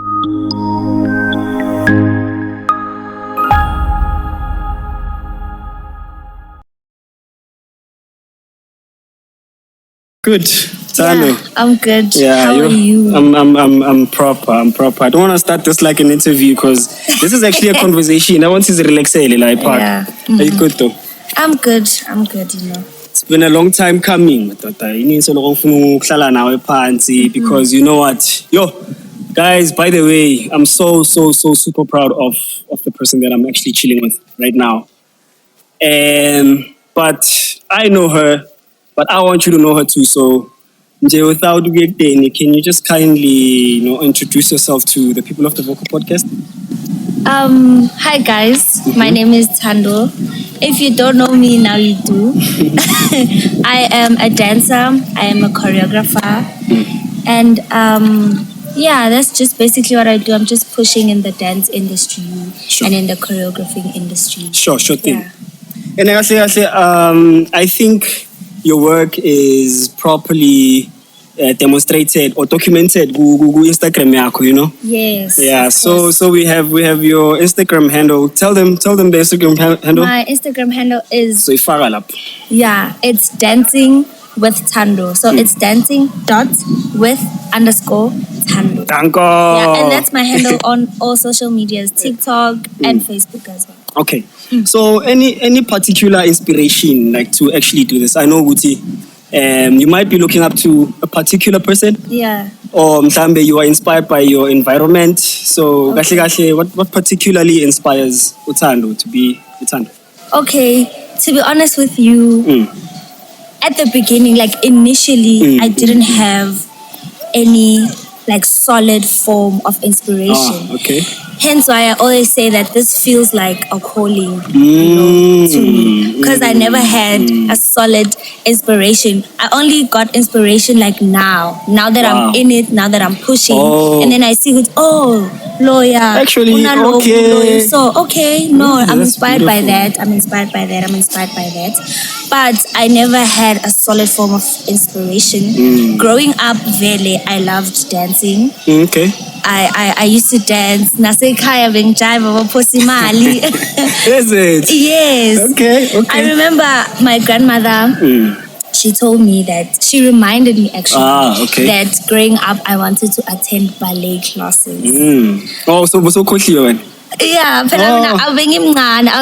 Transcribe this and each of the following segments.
Good, Thando. Yeah, I'm good. Yeah, How are you? I'm proper. I don't want to start this like an interview because this is actually a conversation. I want to relax like park. Yeah. Are you good though? I'm good, you know. It's been a long time coming, because you know what? Yo, guys, by the way, I'm so super proud of the person that I'm actually chilling with right now. But I know her, but I want you to know her too. So, nje, without getting, can you just kindly, introduce yourself to the people of the Vocal Podcast? Hi guys, my name is Thando. If you don't know me now, you do. I am a dancer. I am a choreographer, and yeah, that's just basically what I do. I'm just pushing in the dance industry and in the choreographing industry. Sure thing. Yeah. And I think your work is properly demonstrated or documented Google Instagram yakho, you know. Yes. Yeah. So we have your Instagram handle. Tell them the Instagram handle. My Instagram handle is So ifaka lapho. Yeah, it's dancing with Thando. So it's dancing dot with underscore Thando. Danko. Yeah, and that's my handle on all social medias, TikTok and Facebook as well. Okay. So any particular inspiration like to actually do this? I know Guti, you might be looking up to a particular person. Yeah. Or mhlambe you are inspired by your environment. So kahle what particularly inspires Thando to be Thando? Okay, to be honest with you, at the beginning, like initially, I didn't have any like solid form of inspiration. Okay. Hence why I always say that this feels like a calling, to me, because I never had a solid inspiration. I only got inspiration like now that I'm in it, now that I'm pushing, and then I see who's lawyer. Actually, okay. Lawyer. So I'm inspired by beautiful. that. I'm inspired by that. But I never had a solid form of inspiration. Growing up, really, I loved dancing. Okay. I used to dance. Nasekhaya bengijiva baphosimali. Is it? Yes. Okay. I remember my grandmother. She told me that she reminded me actually that growing up I wanted to attend ballet classes. Oh, so khohliwe. Yeah, but I was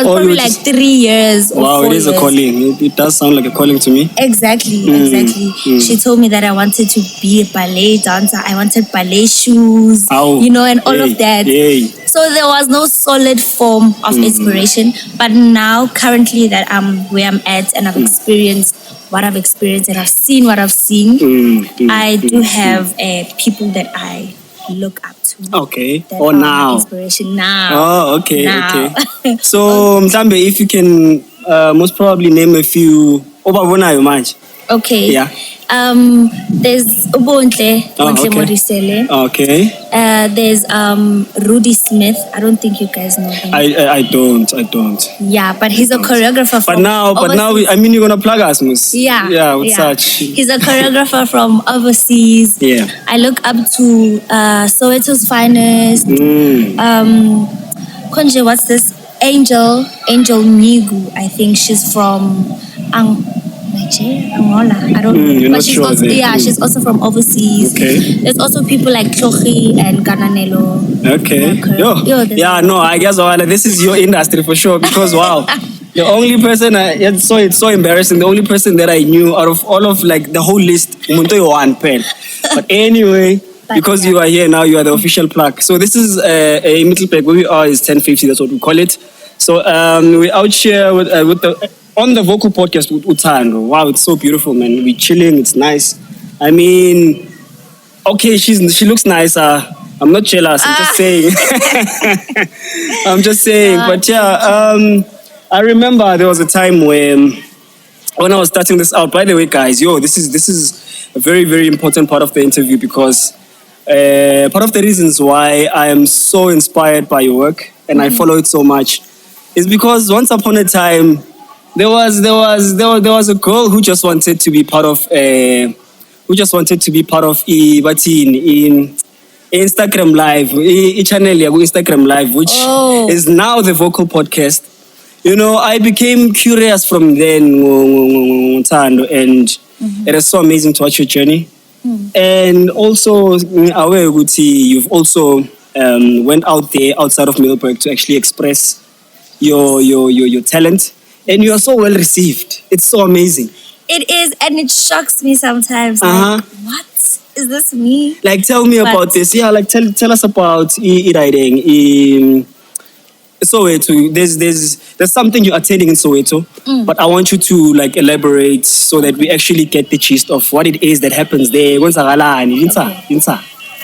probably like 3 years or 4 Wow, it is years. a calling. It does sound like a calling to me. Exactly. She told me that I wanted to be a ballet dancer. I wanted ballet shoes, and all of that. Yay. So there was no solid form of inspiration. But now, currently that I'm where I'm at and I've experienced what I've experienced and I've seen what I've seen, I do have people that I look up to. Okay. That Or are now. my inspiration now. Oh, okay. Now. Okay. So, mhlambe, if you can most probably name a few. Obabonayo manje. Okay. Yeah. There's Ubontle okay. Morisele. Okay. There's Rudy Smith. I don't think you guys know him. I don't. Yeah, but he's a choreographer from But now, you're gonna plug us, miss. Yeah. With such. He's a choreographer from overseas. Yeah. I look up to Soweto's finest. Konje, what's this? Angel Nigu. I think she's from Nigeria, Angola. I don't know. You're But not she's sure also, there. she's also from overseas. Okay. There's also people like Chohi and Gananelo. Okay. Yeah, no, I guess this is your industry for sure because wow. The only person it's so embarrassing. The only person that I knew out of all of like the whole list, umuntu one pen. But anyway, because you are here now, you are the official plug. So this is a Mittelberg. Where we are is 1050. That's what we call it. So we're out here with on the Vocal Podcast with Thando. Wow, it's so beautiful, man. We're chilling. It's nice. I mean, okay, she looks nicer. I'm not jealous. I'm just saying. But yeah, I remember there was a time when I was starting this out. By the way, guys, this is a very, very important part of the interview because part of the reasons why I am so inspired by your work and I follow it so much is because once upon a time there was a girl who just wanted to be part of Instagram Live, channel yaku Instagram Live, which is now the Vocal Podcast. You know, I became curious from then, Thando, and it is so amazing to watch your journey. And also, aware you've also went out there outside of Middleburg to actually express your talent, and you are so well received. It's so amazing. It is, and it shocks me sometimes. Like, what is this me? Like, tell me about this. Yeah, like tell us about riding. Soweto, there's something you're attending in Soweto, but I want you to like elaborate so that we actually get the gist of what it is that happens there.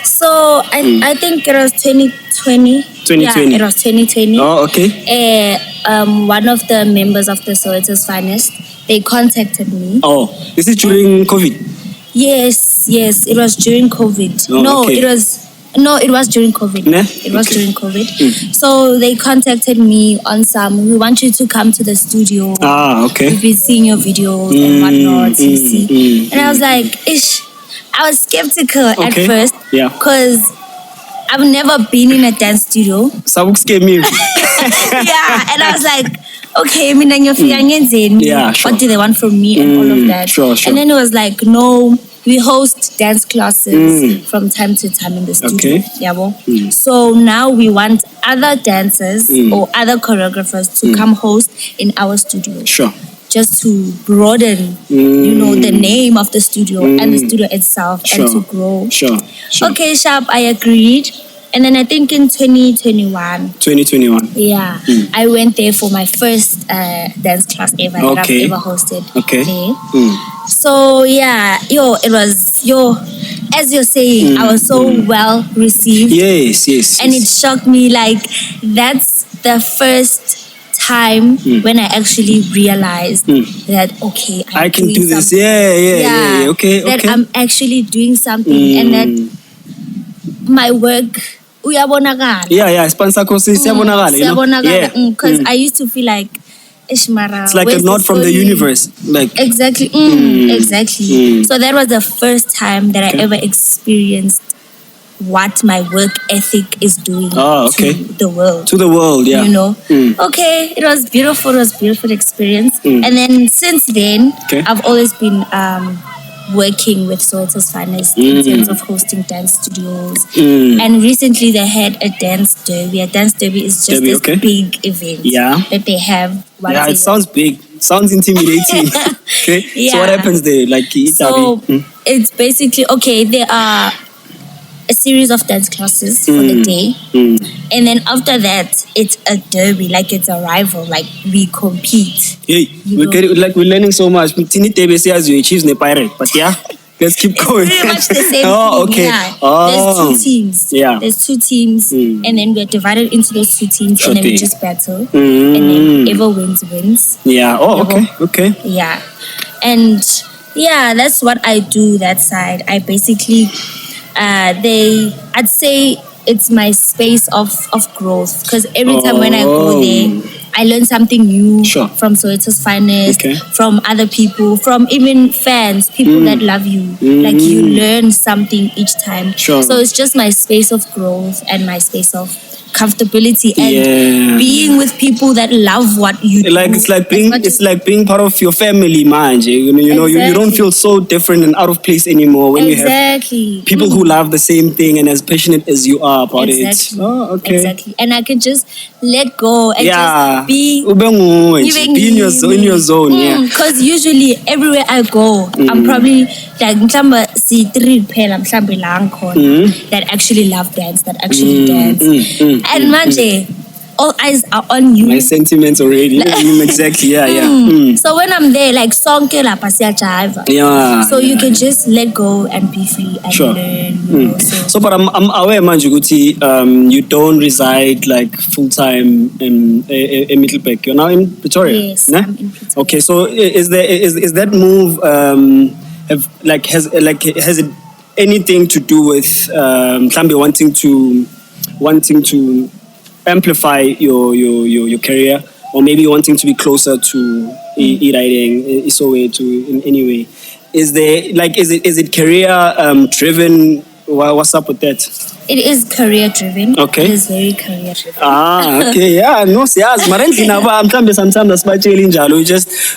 So I think it was 2020. 2020. Yeah, it was 2020. Oh, okay. One of the members of the Soweto's Finest, they contacted me. Oh, this is during COVID? Yes, it was during COVID. Oh, okay. It was during COVID. Nah? It was during COVID. So they contacted me on we want you to come to the studio. Okay. We've been seeing your videos and whatnot, you see. And I was like, I was skeptical at first. Yeah. Because I've never been in a dance studio. Scared me. Yeah, and I was like, okay, yeah, sure. What do they want from me and all of that? Sure. And then it was like, no, we host dance classes from time to time in the studio. Okay. Yeah, so now we want other dancers or other choreographers to come host in our studio. Sure. Just to broaden, the name of the studio and the studio itself and to grow. Sure. Okay, Sharp, I agreed. And then I think in 2021. Yeah. I went there for my first dance class ever that I've ever hosted. Okay. There. So yeah, it was as you're saying, I was so well received. Yes. And it shocked me, like that's the first time when I actually realized that I can do this. Something. Yeah. Okay. That I'm actually doing something and that my work uyabonakala. Yeah, sponsor courses Siyabonakala. Because I used to feel like Ishmara. It's like a nod from the universe. Like exactly. Exactly. So that was the first time that I ever experienced what my work ethic is doing to the world. To the world, yeah. You know? Okay, it was beautiful. It was a beautiful experience. And then since then, I've always been working with Soweto's Finest in terms of hosting dance studios. And recently they had a dance derby. A dance derby is just this big event that they have once a year. It sounds big. Sounds intimidating. Okay. Yeah. So what happens there? Like it's basically there are a series of dance classes for the day. And then after that, it's a derby, like it's a rival, like we compete. Hey, we're learning so much. Tini Tebe says you achieves the pirate, but yeah, let's keep going. It's pretty much the same thing. Okay. Yeah. There's 2 teams. Yeah. There's 2 teams, and then we're divided into those 2 teams, and then we just battle. And then whoever wins. Yeah. Okay. Yeah. And yeah, that's what I do that side. I basically I'd say it's my space of growth, because every time when I go there, I learn something new from Soweto's Finest, from other people, from even fans, people that love you. Like you learn something each time. So it's just my space of growth and my space of comfortability and being with people that love what you do. Like it's like being part of your family, man. You know, you don't feel so different and out of place anymore when you have people who love the same thing and as passionate as you are about it. Exactly. And I can just let go and just be in your zone. Yeah. Because usually everywhere I go, I'm probably like that actually love dance, that actually dance. And manje, all eyes are on you. My sentiments already. Exactly. So when I'm there, like sonke la pasia jive. So you can just let go and be free and learn. So, but I'm aware, Manjuguti, you don't reside like full time in Middleburg. You're now in Pretoria. Yes, I'm in Pretoria. Okay, so is that move has it anything to do with Thando wanting to amplify your career, or maybe wanting to be closer to writing Isowe to in any way? Is there is it career driven What's up with that? It is career driven. Okay. It is very career driven. Okay, yeah, no, siyazi. Marentli naba mhlambe sometimes asibatsheli njalo. We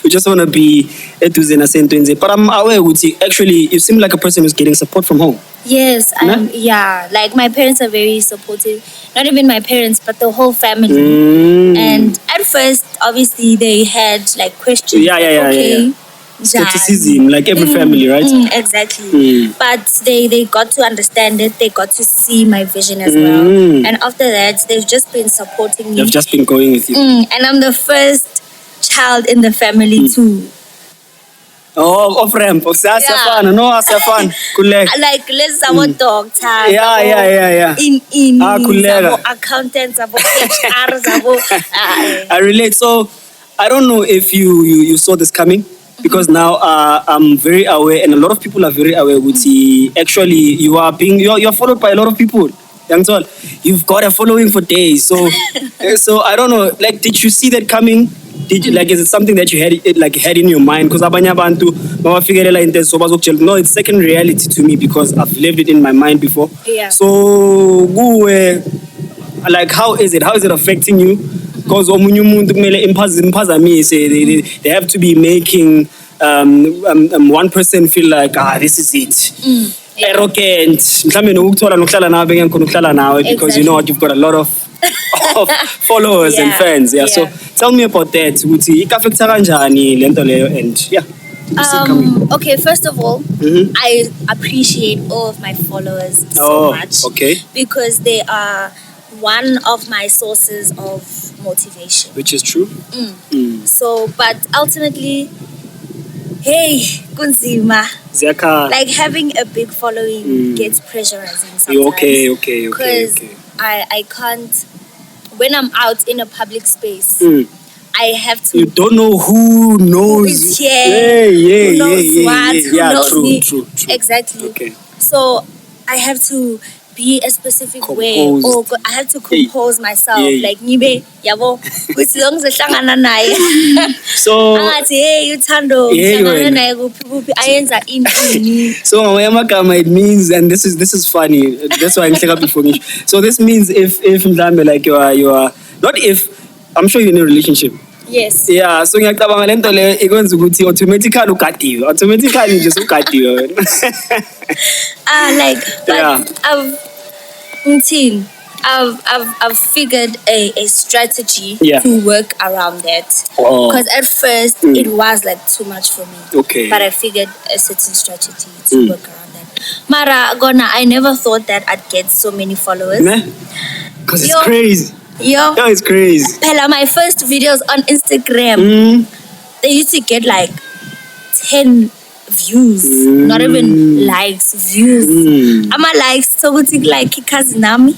just want to be eduze nasentwenze. But I'm aware ukuthi actually you seem like a person who's getting support from home. Yes, yeah. Like my parents are very supportive. Not even my parents, but the whole family. And at first, obviously, they had like questions. Yeah. Okay, Skepticism, like every family, right? Exactly. But they got to understand it. They got to see my vision as well. And after that, they've just been supporting me. They've just been going with you. And I'm the first child in the family too. Oh, off ramp. Siyafana, no, siyafana. Kuleka. Like let's our doctor. Yeah. In kuleka. accountants, about HR, about. I relate. So I don't know if you saw this coming. Because now I'm very aware, and a lot of people are very aware. Actually, you're followed by a lot of people. Young tall, you've got a following for days. So I don't know. Like, did you see that coming? Did you is it something that you had in your mind? Because no, it's second reality to me because I've lived it in my mind before. Yeah. So like, how is it affecting you? Because they have to be making one person feel like this is it. Arrogant. Because you know what, you've got a lot of followers and fans. Yeah. So tell me about that. Okay, first of all, I appreciate all of my followers so much. Okay. Because they are one of my sources of motivation. Which is true. So, but ultimately, hey, kunzima. Like having a big following gets pressurizing sometimes. Okay. Because I can't, when I'm out in a public space, I have to. You don't know who knows. Who is here? Who knows what? Who knows true, me? True. Exactly. Okay. So I have to be a specific way, or I have to compose myself. Like nibe yabo, with long hlangana naye. So angathi hey you Thando, hlangana naye kuphi ayenza ini. So it means, and this is funny. That's why I'm saying before me. So this means if mhlambe like you are not if, I'm sure you're in a relationship. Yes. Yeah, so ngiyacabanga lento le ikwenza ukuthi automatically ugadiwe. Automatically nje ugadiwe. Like but I've figured a strategy to work around that. Because at first it was like too much for me. Okay. But I figured a certain strategy to work around that. Mara Gona, I never thought that I'd get so many followers. Because it's crazy. Yo, it's crazy. Pella, my first videos on Instagram, they used to get like 10 views, not even likes, views. I'm a likes, so it's like kazinami,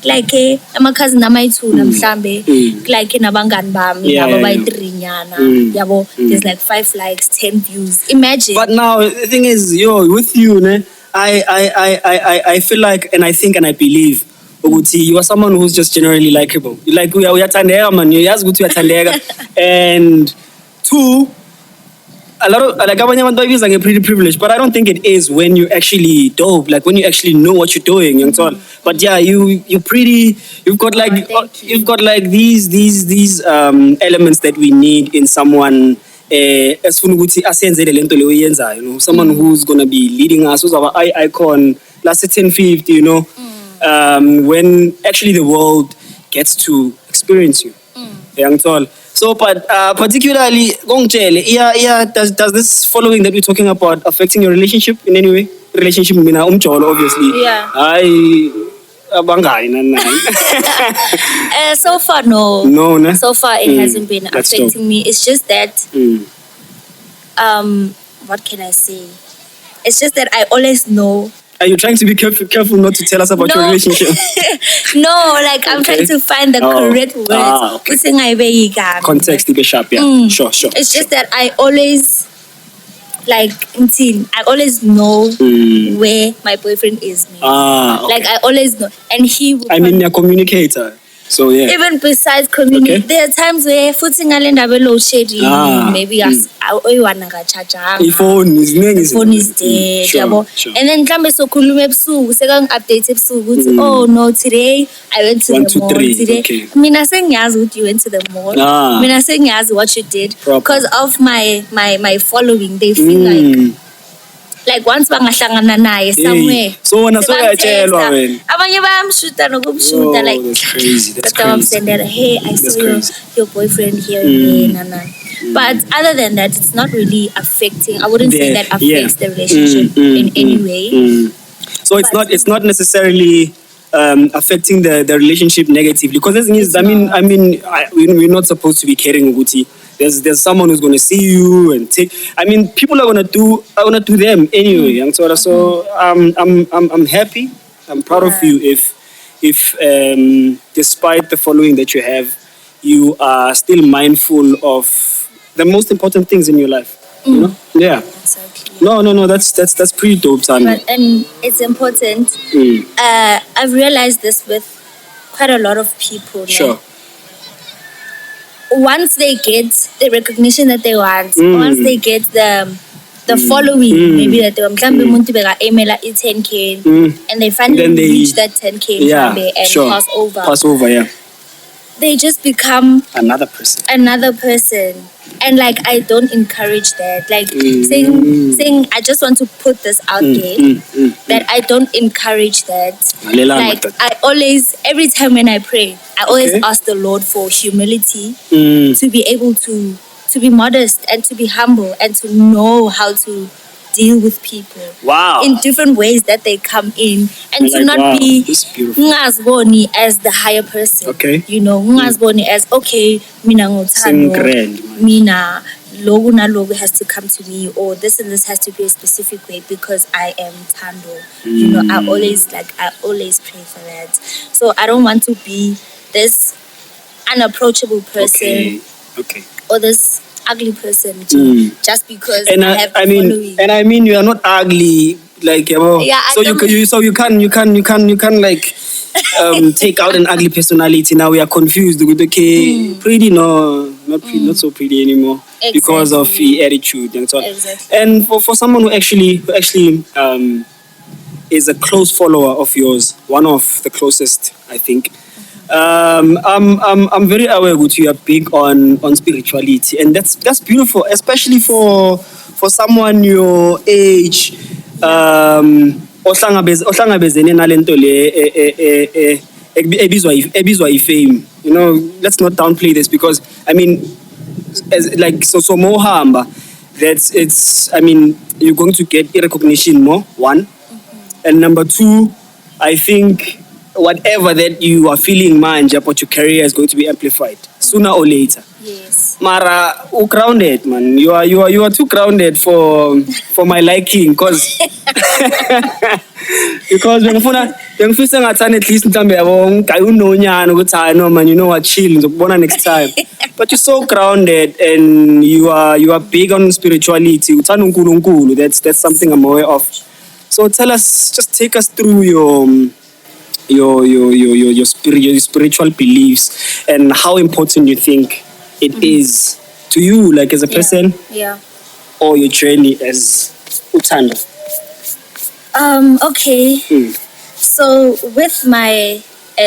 like I'm a cousin too, namhlambe, like nabangan bami, yabo, there's like 5 likes, 10 views. Imagine. But now the thing is, with you, I feel like, and I think, and I believe, you are someone who's just generally likable. Like we are tandega, man. You ask good, we are tandega, and 2. A lot of like abanye is like a pretty privileged, but I don't think it is when you actually dope, like when you actually know what you're doing and so on. But yeah, you're pretty. You've got like these elements that we need in someone. Someone who's gonna be leading us, who's our icon, last 10-50, when actually the world gets to experience you. So, but particularly, does this following that we're talking about affecting your relationship in any way? Relationship, obviously. Yeah. So far, no. No. So far, it hasn't been affecting me. It's just that, what can I say? It's just that I always know. Are you trying to be careful not to tell us about your relationship? No, like I'm trying to find the correct words. Context to be sharp, yeah. Sure. It's just that I always, like, I always know where my boyfriend is. Okay. Like I always know, and he. I mean, a communicator. So yeah. Even besides community, Okay. there are times where futhi ngale ndaba load shedding, maybe oyiwana ngachajanga. Iphone is The phone is dead, Sure, yabo. sure. And then mhlambe sokhuluma ebusuku sekang-update ebusuku ukuthi oh no, today I went to 1, the 2, mall 3, today. okay. Mina sengiyazi ukuthi you went to the mall. Mina sengiyazi what you did Proper. because of my following. They feel like once bangahlangana naye somewhere. So wena soyatshelwa wena. Abanye bayamshuta nokumshuta like That's crazy. That's But crazy. I'm hey, I That's saw crazy. your boyfriend here and there. But other than that, it's not really affecting. I wouldn't say that affects the relationship in any way. So it's not necessarily affecting the relationship negatively because the thing is, we're not supposed to be caring Uguti. There's someone who's gonna see you and take. I mean, people are gonna do them anyway. Young Tora. So I'm happy. I'm proud of you if despite the following that you have, you are still mindful of the most important things in your life. You know? Yeah. Exactly. No. That's pretty dope, Thando. And it's important. I've realized this with quite a lot of people. Sure. Once they get the recognition that they want, once they get the following, maybe that they mhlambe umuntu beka-aimela i-10K and they finally reach that 10K and pass over, yeah. They just become another person. And like I don't encourage that. Like saying I just want to put this out there that I don't encourage that. Like I always, every time when I pray, I always ask the Lord for humility to be able to be modest and to be humble and to know how to deal with people. Wow. In different ways that they come in and to not be ngaziboni as the higher person. Okay. You know, ngaziboni as okay, mina ngothando, mina logo na logo has to come to me or this and this has to be a specific way because I am Thando. You know, I always pray for that. So I don't want to be this unapproachable person. Okay. Or this ugly person just because I have following. And I mean you are not ugly like you can like take out an ugly personality. Now we are confused with pretty not so pretty anymore because of the attitude and so on. Exactly. And for someone who actually is a close follower of yours, one of the closest, I think. I'm very aware that you are big on spirituality, and that's beautiful, especially for someone your age. Ohlangabezene nalento le ebizwa fame. You know, let's not downplay this because I mean, as like so mohamba, you're going to get recognition more. One, and number two, I think. Whatever that you are feeling manja, but your career is going to be amplified sooner or later. Yes. Mara, grounded, man. You are too grounded for my liking, because bengifisa ngathana at least mhlambe yabo ngayunonyana ukuthi no man, you know what, chill ngizokubona next time. But you're so grounded and you are big on spirituality. Uthanda uNkulunkulu. That's something I'm aware of. So just take us through your spiritual beliefs and how important you think it is to you, like as a person, or your journey as Thando. Okay. So with my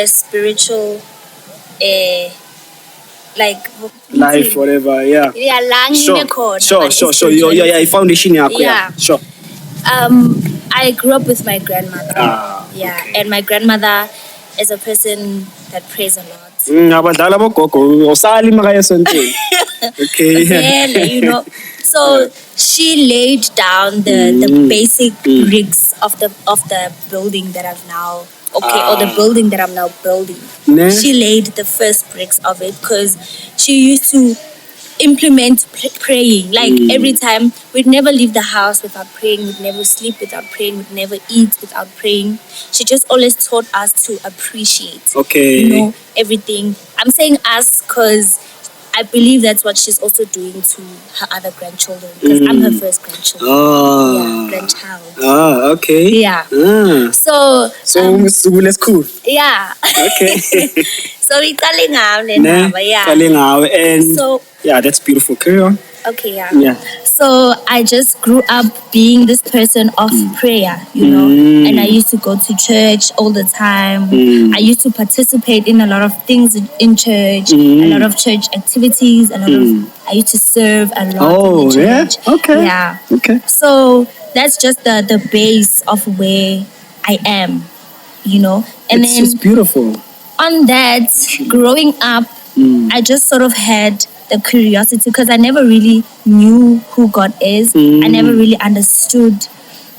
spiritual like life, whatever, sure. Your foundation, sure. I grew up with my grandmother. Okay. And my grandmother is a person that prays a lot. Okay. You know, so she laid down the basic bricks of the building that I've now or the building that I'm now building. She laid the first bricks of it because she used to implement praying. Like every time, we'd never leave the house without praying, we'd never sleep without praying, we'd never eat without praying. She just always taught us to appreciate, you know, everything. I'm saying us because I believe that's what she's also doing to her other grandchildren because I'm her first grandchild. Oh. Yeah, grandchild. Oh, okay. Yeah. So that's cool. yeah. Okay. So we calling out Nah, yeah. calling out, and So yeah, that's beautiful. Carry on. okay, yeah. Yeah. So I just grew up being this person of prayer, you know, and I used to go to church all the time. I used to participate in a lot of things in church, a lot of church activities, a lot of. I used to serve a lot in the church. Yeah. Okay. Yeah. Okay. So that's just the base of where I am, you know, and It's then just beautiful. on that, growing up, I just sort of had the curiosity because I never really knew who God is. I never really understood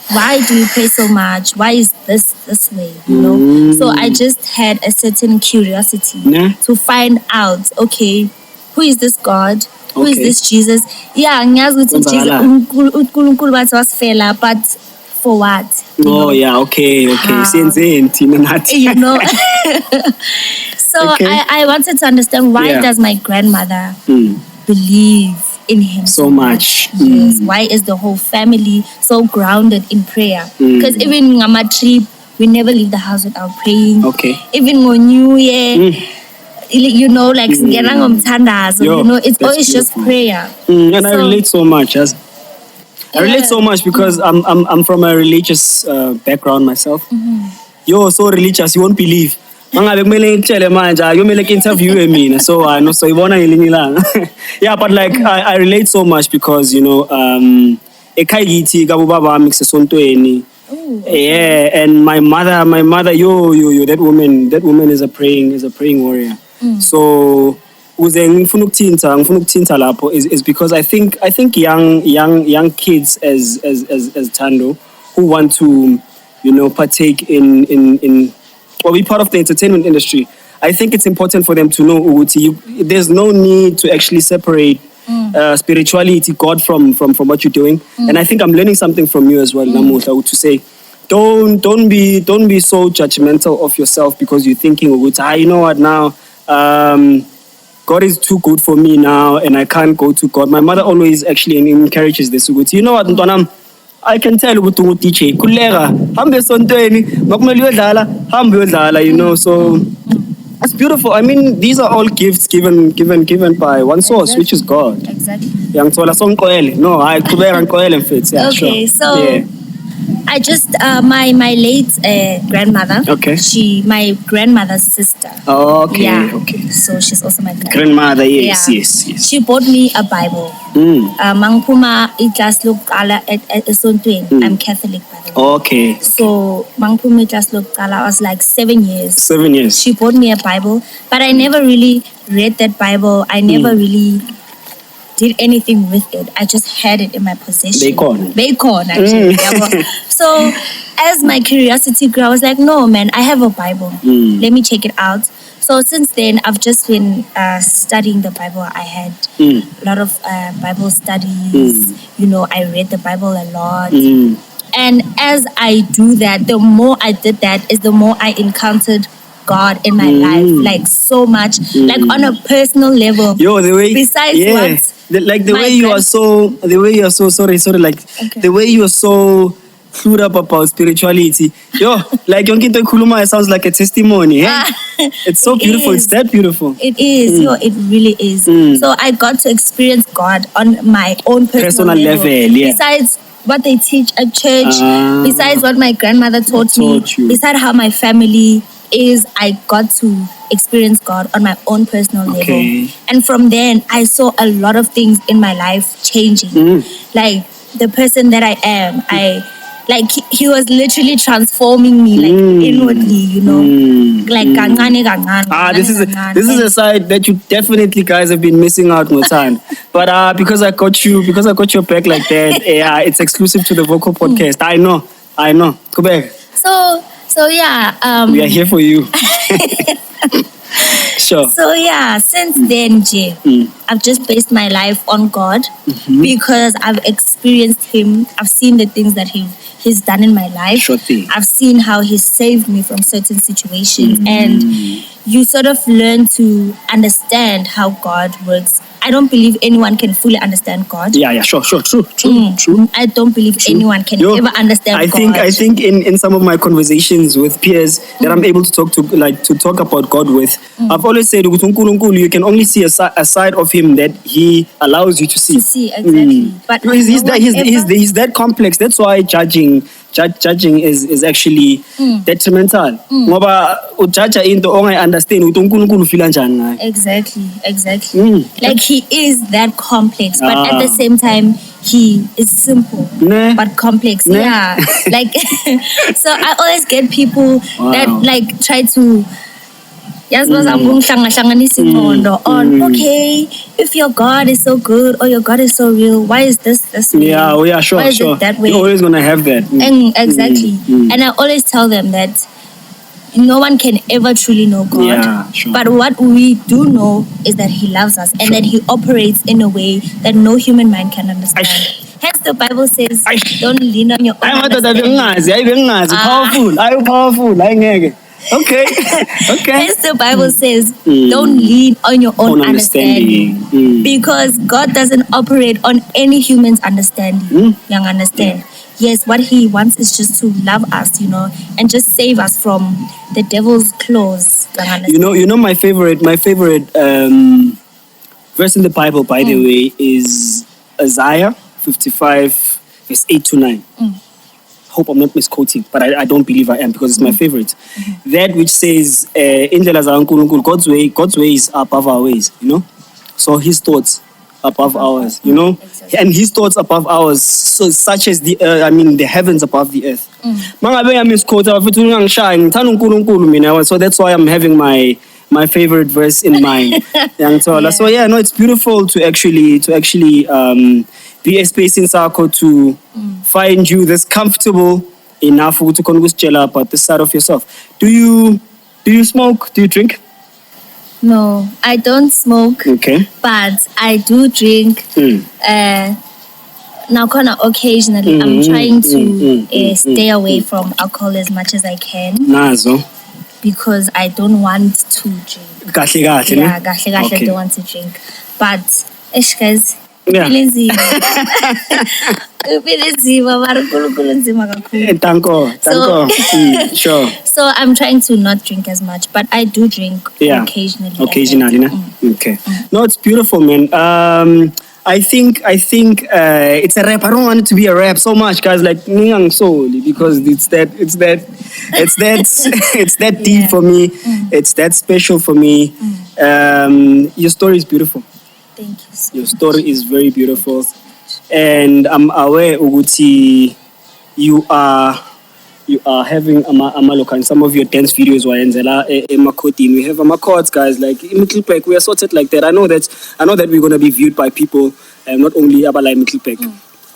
why do we pray so much? Why is this way? You know? So I just had a certain curiosity to find out, okay, who is this God? Who is this Jesus? Yeah, ngiyazi ukuthi Jesus uNkulunkulu bathi wasifela, but for what? You know? Yeah, okay. Siyenzeni thina nathi. You know. So Okay. I wanted to understand why does my grandmother believe in him so much? Yes. Why is the whole family so grounded in prayer? Because even on my trip, we never leave the house without praying. Okay. Even on New Year, you know, like Thando, you know, it's always beautiful. just prayer. And I relate so much. I relate so much because I'm from a religious background myself. You're so religious, you won't believe. Mangabe kumele ngitshele manje ayomele interview mina so I know so ibona ngelinye ilanga. Yeah, but like I relate so much because you know ekhaya kithi kabo baba bami kusesontweni. Yeah, and my mother yo that woman is a praying warrior. So uze ngifuna ukuthinta lapho is because I think young kids as Thando who want to you know partake in or be part of the entertainment industry. I think it's important for them to know Uguti, there's no need to actually separate spirituality, God from what you're doing. And I think I'm learning something from you as well, Namuhla, to say don't be so judgmental of yourself because you're thinking Uguti, you know what now God is too good for me now and I can't go to God. My mother always actually encourages this Uguti. You know what, Ntonam? I can tell ukuthi DJ kuleka hambe esontweni makumele uyodlala hambe uyodlala you know so it's beautiful. I mean these are all gifts given by one source which is God. Exactly. Yangithola songiqwele no hayi qhubeka ngiqwele mfethu yeah okay sure. So yeah. I just my late grandmother. Okay. My grandmother's sister. Oh, okay. Yeah. Okay. So she's also my grandmother. Yes. Yeah. Yes. She bought me a Bible. Mangpuma iklas lokala at esontweni. I'm Catholic by the way. Okay. So mangpuma iklas lokala I was like 7 years. 7 years. She bought me a Bible, but I never really read that Bible. I never really did anything with it. I just had it in my possession. Bacon, actually. So as my curiosity grew, I was like, no, man, I have a Bible. Let me check it out. So since then, I've just been studying the Bible. I had a lot of Bible studies. You know, I read the Bible a lot. And as I do that, the more I did that is the more I encountered God in my life, like so much, like on a personal level. Yo, the way besides what the way you are so sorry, like the way you are so clued up about spirituality. Yo, like yonke into ekhuluma it sounds like a testimony. Eh? It's so beautiful. It's that beautiful. It is. Yo, it really is. So I got to experience God on my own personal level. Yeah. Besides what they teach at church, besides what my grandmother taught me, besides how my family is, I got to experience God on my own personal level. And from then, I saw a lot of things in my life changing. Like the person that I am, he was literally transforming me, like inwardly, you know. Like this is a side that you definitely guys have been missing out on time. But because I got your back like that, yeah, it's exclusive to the Vocal Podcast. I know. Go back. So yeah, we are here for you. Sure. So yeah, since then, I've just based my life on God because I've experienced Him. I've seen the things that He's done in my life. Sure thing. I've seen how He saved me from certain situations, and you sort of learn to understand how God works. I don't believe anyone can fully understand God. Yeah, sure, true. I don't believe anyone can ever understand God. I think in some of my conversations with peers that I'm able to talk about God with, I've always said ukuthi uNkulunkulu, you can only see a side of him that he allows you to see. To see, exactly. But he's that complex. That's why judging is actually detrimental. Ngoba ujaja into ongayi understand ukuthi uNkulunkulu feel kanjani ngayo. Exactly. Like he is that complex, but at the same time he is simple but complex. Yeah. Like so I always get people that like try to on okay, if your God is so good or your God is so real, why is this way? Yeah, sure. Why is it that way? You're always gonna have that. Exactly. And I always tell them that no one can ever truly know God. Yeah, sure. But what we do know is that he loves us and that he operates in a way that no human mind can understand. Hence the Bible says, don't lean on your own understanding. Powerful. Okay. Hence the Bible says, don't lean on your own understanding. Because God doesn't operate on any human's understanding. You understand? Yeah. Yes, what he wants is just to love us, and just save us from the devil's claws. You know my favorite verse in the Bible, by the way, is Isaiah 55, verse 8 to 9. Hope I'm not misquoting, but I don't believe I am because it's my favorite. That which says, God's way is above our ways, So his thoughts above ours, exactly. And his thoughts above ours, so such as the heavens above the earth. So that's why I'm having my favorite verse in mind. So it's beautiful to actually be a space in Sako to find you this comfortable enough to converse about this side of yourself. Do you smoke? Do you drink? No, I don't smoke. Okay. But I do drink. Now, kind of occasionally, I'm trying to stay away from alcohol as much as I can. Nazo. Because I don't want to drink. Kahle, I don't want to drink. But, guys, Sure. So I'm trying to not drink as much, but I do drink occasionally. Okay. No, it's beautiful, man. I think it's a rap. I don't want it to be a rap so much, guys. Like Ningang Soul, because it's that deep for me. It's that special for me. Your story is beautiful. Thank you so much. Your story is very beautiful, and I'm aware Uguti, you are having amaloka in some of your dance videos. We have amakots, guys. Like in Middlepack, we are sorted like that. I know that we're gonna be viewed by people, not only Abalai Middlepack,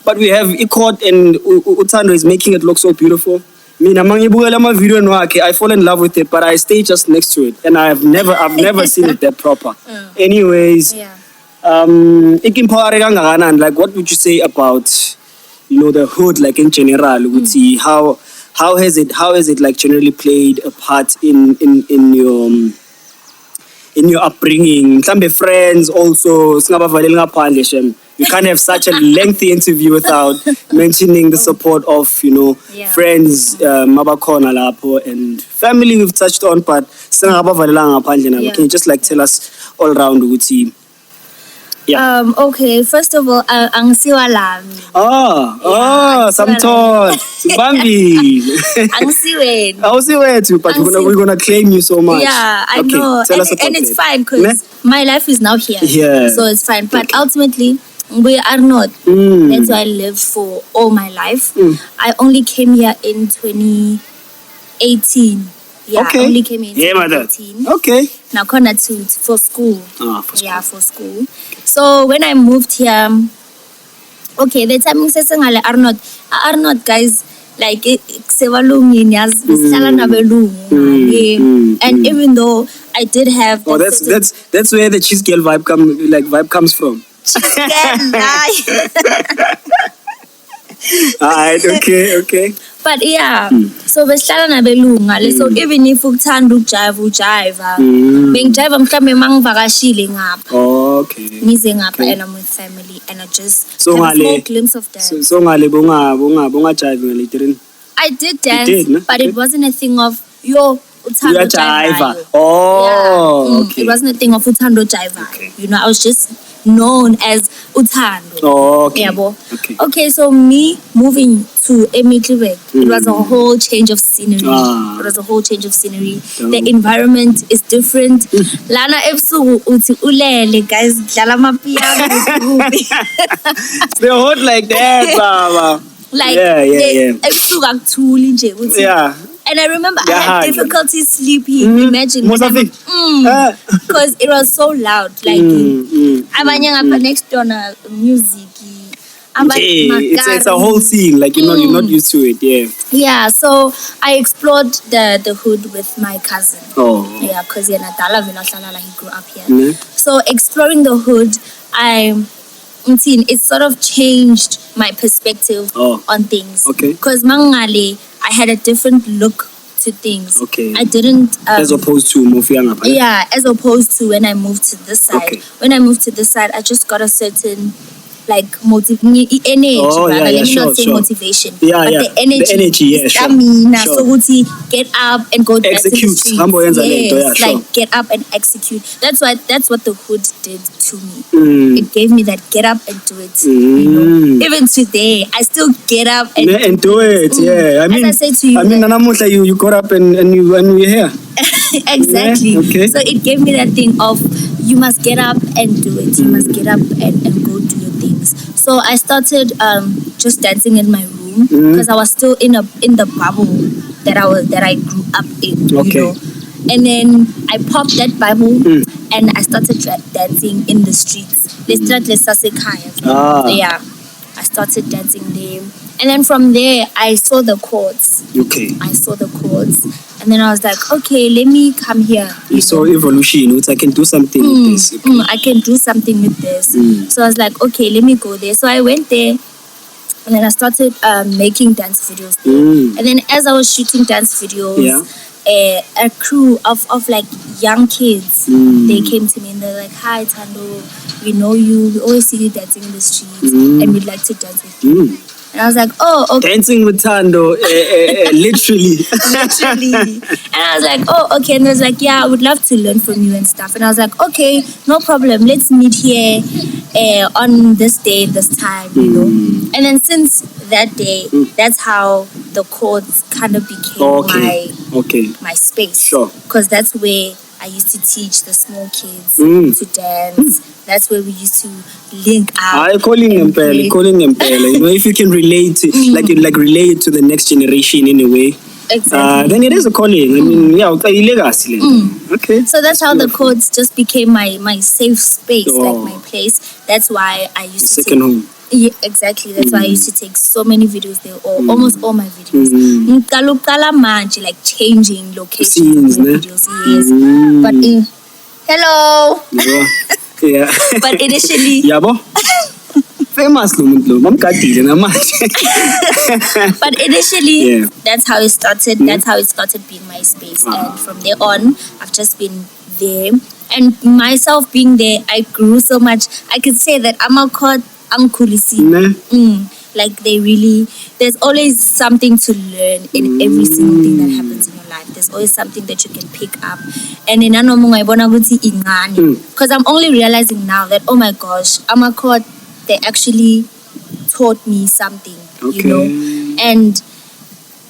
but we have Ikot, and Thando is making it look so beautiful. I fall in love with it, but I stay just next to it, and I've never seen it that proper. Anyways. Yeah. Like, what would you say about the hood, like in general? Would see how has it like generally played a part in your upbringing? Some friends also. You can't have such a lengthy interview without mentioning the support of friends, Mabakona Lapo, and family we've touched on, but can you just like tell us all around Uguti? Yeah. Okay, first of all, angsiwa lami. Samton, Bambi. Angsiwe too, but we're gonna claim you so much. Yeah, I know. Tell us and it's fine because my life is now here. Yeah. So it's fine. But ultimately, we are not. That's why I lived for all my life. I only came here in 2018. Yeah, okay. I only came in 2018. Okay. Now for school. For school. Yeah, for school. So when I moved here, okay, the timing says are not guys like and even though I did have that's where the cheese girl vibe comes from. Alright, okay. But yeah, so besihlala nabelunga le, so even if ukuthanda ujiva bengijiva mhlambe mangivakashile ngapha. Okay. Ngize ngapha and I'm with family and I just So have a small glimpse of that. So ngale bunga jive ngale. I did dance, did, no? but it wasn't a thing of yo uthando jiva. Oh, okay. It wasn't a thing of uthando jiva. Okay. You know, I was just known as uthando. Oh, okay. Yeah, Okay. Okay, so me moving to Emiklibek, it was a whole change of scenery. It was a whole change of scenery. The environment is different. Lana ebusuku uthi ulele guys dlala amapiano. They're hot like that, Baba. Like ebusuku akuthuli nje uthi. Yeah. And I remember I had difficulty sleeping. Imagine because it was so loud. Like abanye ngapha next door na music. It's a whole scene. Like you're not used to it. Yeah. Yeah. So I explored the hood with my cousin. Oh. Yeah, because he grew up here. So exploring the hood, it sort of changed my perspective on things. Okay. Because Mangale, I had a different look to things. Okay. I didn't. As opposed to Mofianga. Yeah, as opposed to when I moved to this side. Okay. When I moved to this side, I just got a certain energy. Let me not say motivation. Yeah, but the energy. Yeah, sure. So get up and go dance in the streets. Yes, like get up and execute. That's what the hood did to me. It gave me that get up and do it. You know? Even today, I still get up and do it. Yeah, I mean, as I say to you, Nanamusha, you got up and you're here. Exactly. Yeah, okay. So it gave me that thing of you must get up and do it. You must get up and go do your things. So I started just dancing in my room because I was still in the bubble that I grew up in. Okay. You know? And then I popped that bubble and I started dancing in the streets. Yeah. I started dancing there. And then from there, I saw the chords. Okay. I saw the chords. And then I was like, okay, let me come here. You saw evolution. I can do something with this. Okay. I can do something with this. So I was like, okay, let me go there. So I went there. And then I started making dance videos there. And then as I was shooting dance videos, a crew of like young kids, they came to me and they're like, hi, Thando, we know you. We always see you dancing in the streets. And we'd like to dance with you. And I was like, oh, okay. Dancing with Thando, literally. Literally. And I was like, oh, okay. And they was like, yeah, I would love to learn from you and stuff. And I was like, okay, no problem. Let's meet here on this day, this time, you know. And then since that day, that's how the chords kind of became my space. Sure. Because that's where I used to teach the small kids to dance. That's where we used to link up. Calling them pele. You know, if you can relate, like relate to the next generation in a way. Exactly. Then it is a calling. I mean, legacy. Okay. So that's how the chords just became my safe space, like my place. That's why I used to second home. Yeah, exactly. That's why I used to take so many videos there, or almost all my videos. Like changing locations of my videos. Yes. But hello. Yeah. But initially. Famous But initially, that's how it started. That's how it started being my space. And from there on, I've just been there. And myself being there, I grew so much. I could say that I'm like there's always something to learn in every single thing that happens in your life. There's always something that you can pick up. And in because I'm only realizing now that, oh my gosh, Amakot, they actually taught me something, you know. And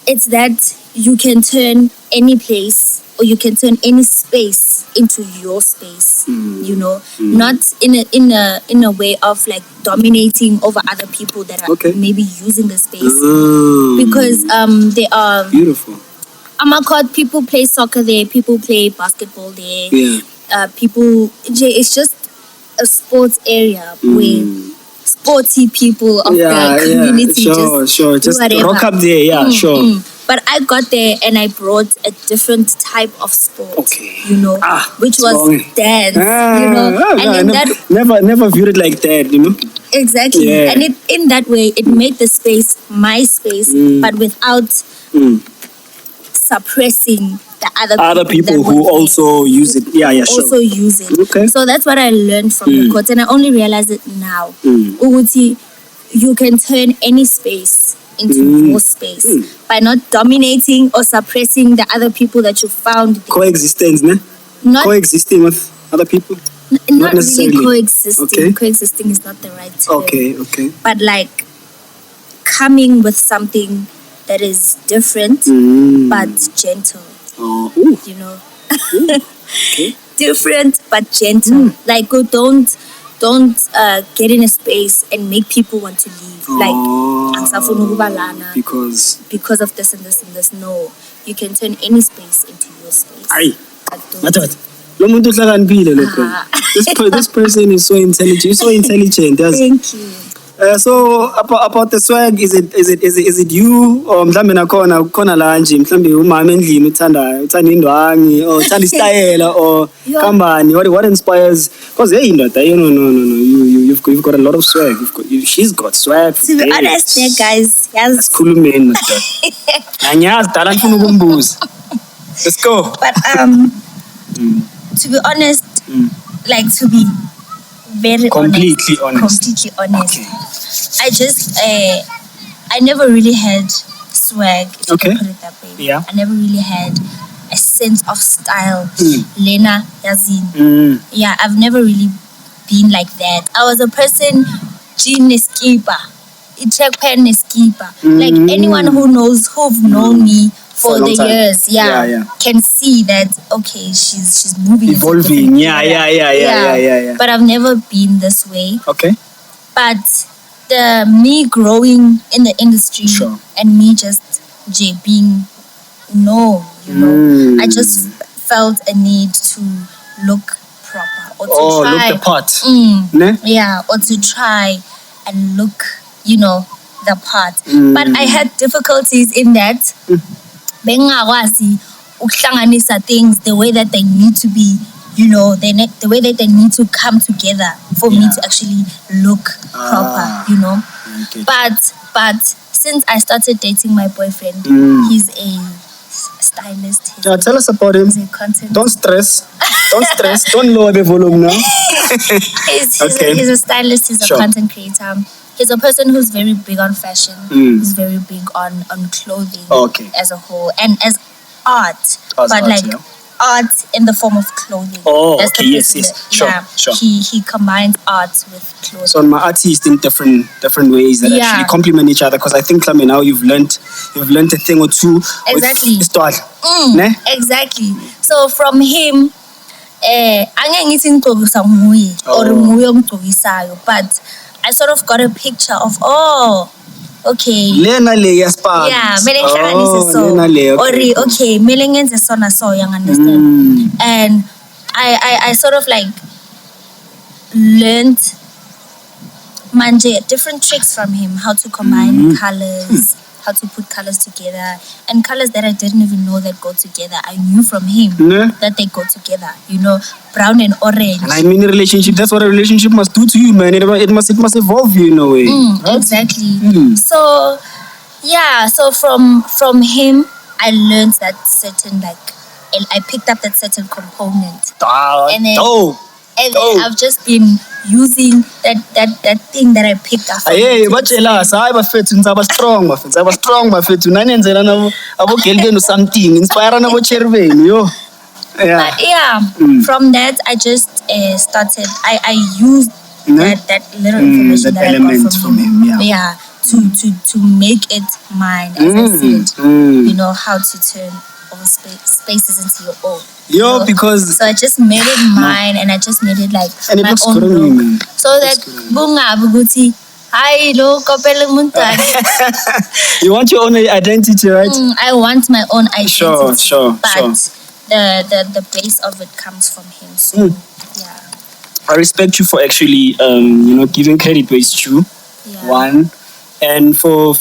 it's that you can turn any place or you can turn any space into your space, you know, not in a way of like dominating over other people that are maybe using the space, because they are beautiful. Amakot, people play soccer there, people play basketball there, it's just a sports area where sporty people of the community just rock up there, But I got there and I brought a different type of sport. Okay. Which was strong. dance. And never viewed it like that. Exactly. Yeah. And in that way, it made the space my space, but without suppressing the other people who also use it. Yeah, sure. Also use it. Okay. So that's what I learned from the court, and I only realize it now. Uguti, you can turn any space into your space by not dominating or suppressing the other people that you found there. Coexistence, ne? Not coexisting with other people. Not necessarily. really coexisting. Okay. Coexisting is not the right term. Okay. But like coming with something that is different but gentle. Oh. Okay. Different but gentle. Like don't get in a space and make people want to leave. Like angisafuna ukuba lana because of this and this and this. No, you can turn any space into your space. Aye. This person is so intelligent. You're so intelligent. Thank you. So about the swag, is it you or mhlambe nakhona la nje mhlambe umama endlini uthanda indwangi or uthanda istyle or kambani? What inspires? Because hey indoda, you've got a lot of swag. She's got swag. To be honest, yeah, guys, yes. Asikhulumeni madoda. Anyazi dala ngifuna ukumbuza. Let's go. But to be honest, like to be very completely honest. Okay. I just I never really had swag, if you can put it that way. Yeah. I never really had a sense of style. Lena Yazin. Yeah, I've never really been like that. I was a person, jean skipper, track pen skipper. Like anyone who've known me for the years, can see that okay, she's moving, evolving. Yeah. But I've never been this way. Okay. But the me growing in the industry and me just being known, I just felt a need to look proper or to try. Look the part. Yeah, or to try and look, the part. But I had difficulties in that. Bengakwazi ukuhlanganisa things the way that they need to be, the way that they need to come together for me to actually look proper, Okay. But since I started dating my boyfriend, he's a stylist. Tell us about him. He's a content. Don't stress. Don't lower the volume now. He's a stylist. He's a content creator. He's a person who's very big on fashion. He's very big on clothing as a whole and as art. Art in the form of clothing. That's okay, yes. Sure. He combines art with clothing. So my artists in different ways that actually complement each other. Because I think now you've learned a thing or two. Exactly. With style. Exactly. So from him, but I sort of got a picture of okay. Lena le yaspa. Yeah, okay, melengenze sona so young understand. And I sort of like learned different tricks from him, how to combine colors, how to put colors together, and colors that I didn't even know that go together. I knew from him that they go together, brown and orange. And I mean, relationship, that's what a relationship must do to you, man. It must evolve you in a way. Right? Exactly. So from him, I learned that certain, I picked up that certain component. And then I've just been using that thing that I picked up. Hey, bachelors, I was strong, bafethu. Nanenzela nabo abogeli something, inspire nabo cherveni, yo. But from that I just started. I used that little information that I got from him. To make it mine, as I said. How to turn all spaces into your own. Because so I just made it mine, and I just made it like and my it looks own good on you, man. So that bunga buguti. Hi, lo kopele muntani. You want your own identity, right? I want my own identity. Sure. But the base of it comes from him. So yeah. I respect you for actually giving credit where it's due. Yeah. One. And for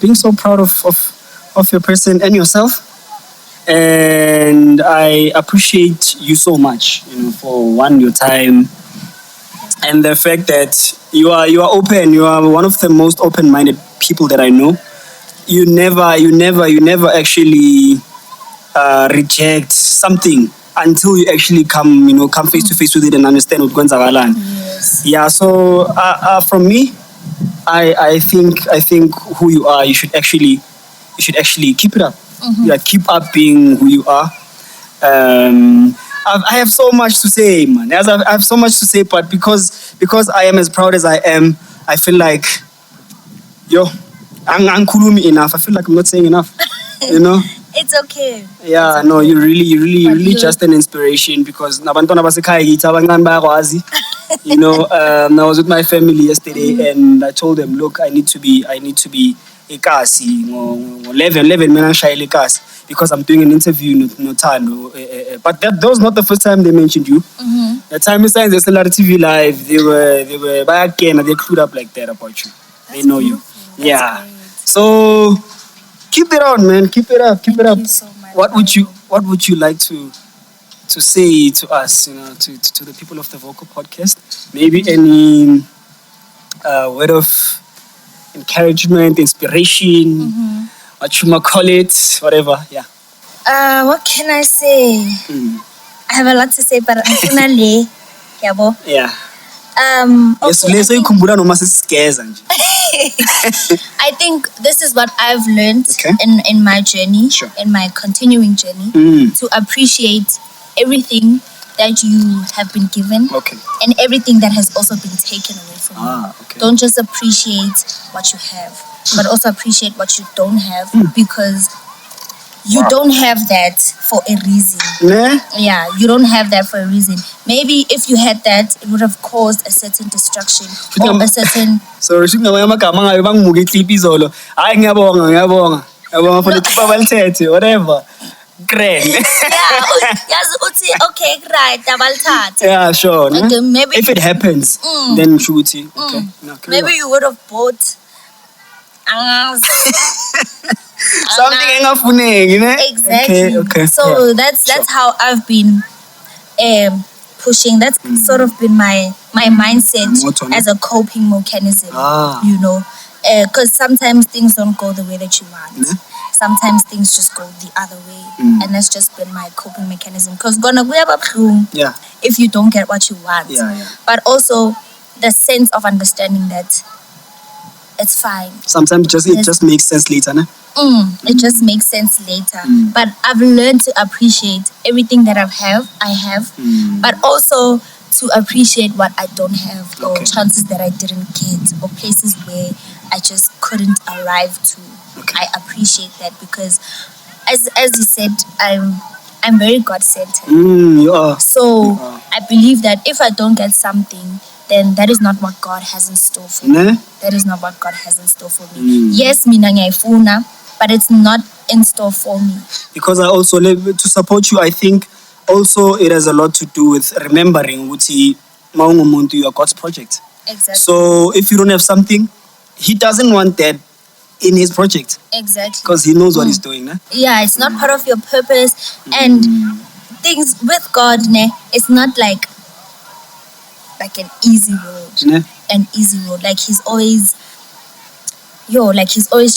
being so proud of of your person and yourself. And I appreciate you so much, for your time and the fact that you are open. You are one of the most open-minded people that I know. You never actually reject something until you actually come face to face with it and understand what kwenzakalan. Yes. Yeah. So from me, I think who you are, you should actually keep it up. Yeah, keep up being who you are. I have so much to say, man. I have so much to say, but because I am as proud as I am, I feel like, I'm kulumi enough. I feel like I'm not saying enough. It's okay. Yeah, It's no, okay. you're But really you- just an inspiration because nabantwana basekhaya yithi abancane bayakwazi. I was with my family yesterday and I told them, look, I need to be ekasi ngo 11 mina ngishayela ekasi because I'm doing an interview no Thando. But that was not the first time they mentioned you. The time we signed the Stellar TV Live, they were back again and they clued up like that about you. They know you. beautiful. That's Yeah. great. So keep it on, man. Keep it up. Keep it up. you so much, What would you like to say to us, to the people of the Vocal Podcast? Maybe any word of encouragement, inspiration, what you might call it, whatever. Yeah. What can I say? I have a lot to say, but unfortunately, yabo. Yeah. Okay, Yes, ukhumbula noma sesigeza nje. I think this is what I've learned Okay. in my journey, Sure. in my continuing journey, to appreciate everything that you have been given Okay. and everything that has also been taken away from you. Okay. Don't just appreciate what you have, but also appreciate what you don't have because you don't have that for a reason. Ne? Yeah, you don't have that for a reason. Maybe if you had that, it would have caused a certain destruction or a certain. Sorry, ngamanye amagama angabe bangimuke iclip izolo. Hayi ngiyabonga. Ngiyabonga for the tip abalithethe, whatever. Grand. Okay, right, abalithathe. Yeah, sure. Ne? Okay, maybe- if it happens, then shuthi. Okay. No, carry Maybe on. you would have bought. Something engafuneki, ne? Exactly. Okay. So Yeah. that's how I've been pushing. That's sort of been my mindset Motto, ne? as a coping mechanism. Ah. Because sometimes things don't go the way that you want. Ne? Sometimes things just go the other way, and that's just been my coping mechanism. Because Yeah. if you don't get what you want, Yeah. but also the sense of understanding that it's fine. Sometimes it just makes sense later, ne? It just makes sense later. But I've learned to appreciate everything that I have, but also to appreciate what I don't have, or Okay. chances that I didn't get, or places where I just couldn't arrive to. Okay. I appreciate that because, as you said, I'm very God-centered. You are. So I believe that if I don't get something, then that is not what God has in store for me. Ne? That is not what God has in store for me. Yes, mina ngiyayifuna, but it's not in store for me. Because I also to support you, I think also it has a lot to do with remembering ukuthi mawungumuntu, you are God's project. Exactly. So if you don't have something, He doesn't want that in His project Exactly. because He knows what He's doing. Ne? Yeah, it's not part of your purpose, and things with God, it's not like an easy road. Ne? An easy road. Like He's always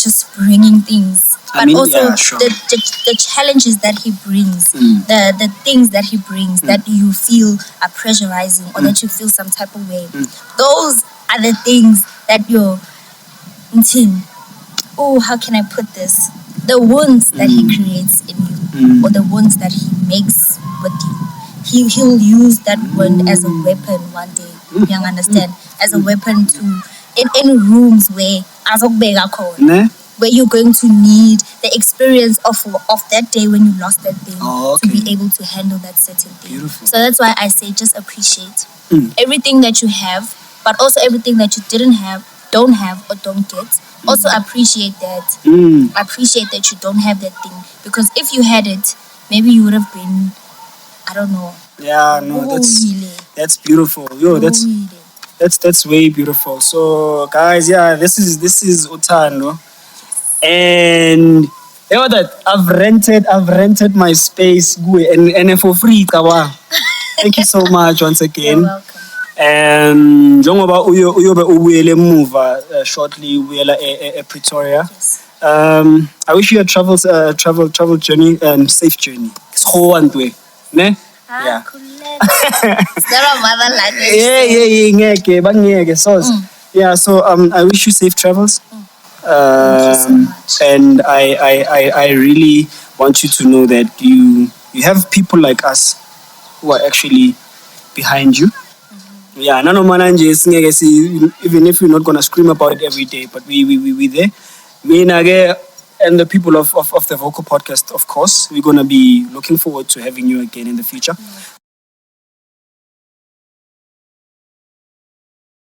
just bringing things. I But mean, also yeah, sure. the challenges that He brings, the things that He brings that you feel are pressurizing or that you feel some type of way. Those are the things that you're how can I put this? The wounds that He creates in you, or the wounds that He makes with you. He'll use that wound as a weapon one day. You understand? As a weapon to in rooms where Ne? where you're going to need the experience of that day when you lost that thing Oh, to okay. be able to handle that certain thing. Beautiful. So that's why I say just appreciate everything that you have, but also everything that you didn't have, don't have, or don't get. Also appreciate that. Appreciate that you don't have that thing, because if you had it, maybe you would have been, I don't know. Yeah, no, that's beautiful. That's way beautiful. So guys, yeah, this is Thando. And You know that I've rented my space and for free. Kawa. Thank you so much once again. You're welcome. Njengoba uyobe ubuyele emuva shortly uyela Pretoria. Yes. I wish you a travel journey, safe journey. Skhowantwe, ne? Yeah. Is that our mother language? Yeah, ngeke bangeke sos. Yeah, so I wish you safe travels. Thank you so much. And I really want you to know that you have people like us who are actually behind you. Yeah, nano mananje singeke si, even if we're not gonna scream about it every day, but we there. Me nage and the people of the Vocal Podcast, of course, we're gonna be looking forward to having you again in the future.